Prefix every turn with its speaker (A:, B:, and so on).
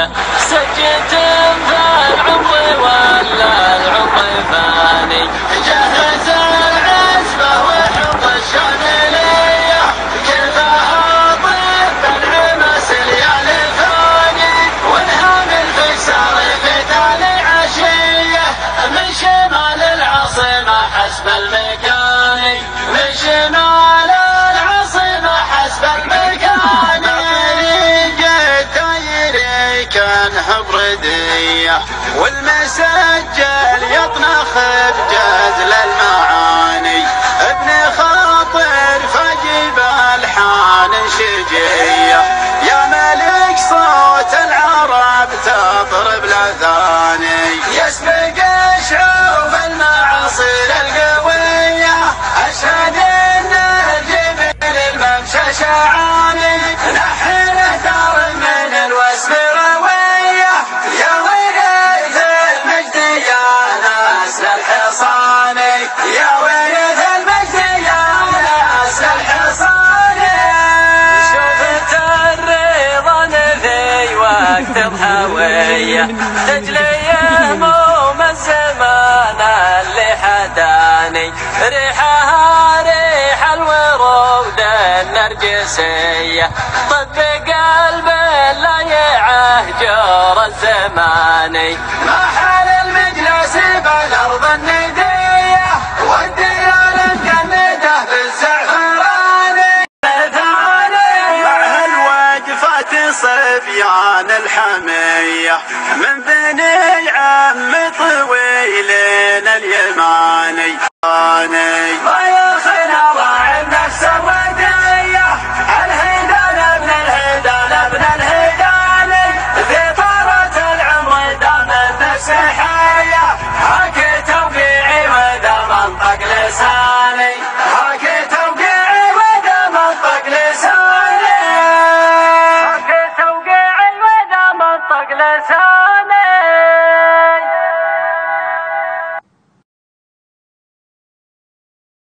A: النرجسية سجت فالعمر ولا العمر فاني جهز العزبة وحب الشمالية كفاها طيب العمس ليالي ثاني والهامل في سار قتال عشية من شمال العاصمة حسب المكاني من شمال العاصمة حسب المكاني جتايري كانها بردية والمسجل يطنخ بجزل المعاني ابن خاطر فجيب الحان شجية يا ملك صوت العرب تضرب الاذاني يسبق شعوب المعاصر القوية أشهد ان الجبل الممشى شعاني نحن دار من الوسم روية يا ورث المجد يا ناس الحصاني يا ورث المجد يا ناس الحصاني شفت الرضا في وقت الهوية تجلي هموم الزمان اللي حداني ريحها ريح الورود النرجسية طب قلب لا يعهجر الزماني ما حال المجلس بالأرض الندية والديار الجندة بالزعفراني مع الوقفات صبيان الحمية من بني عم طويلين اليماني ضيخنا ضاعن نفس الردية الهيدان ابن الهيدان ابن الهيداني في طارة العمر دام النفس حي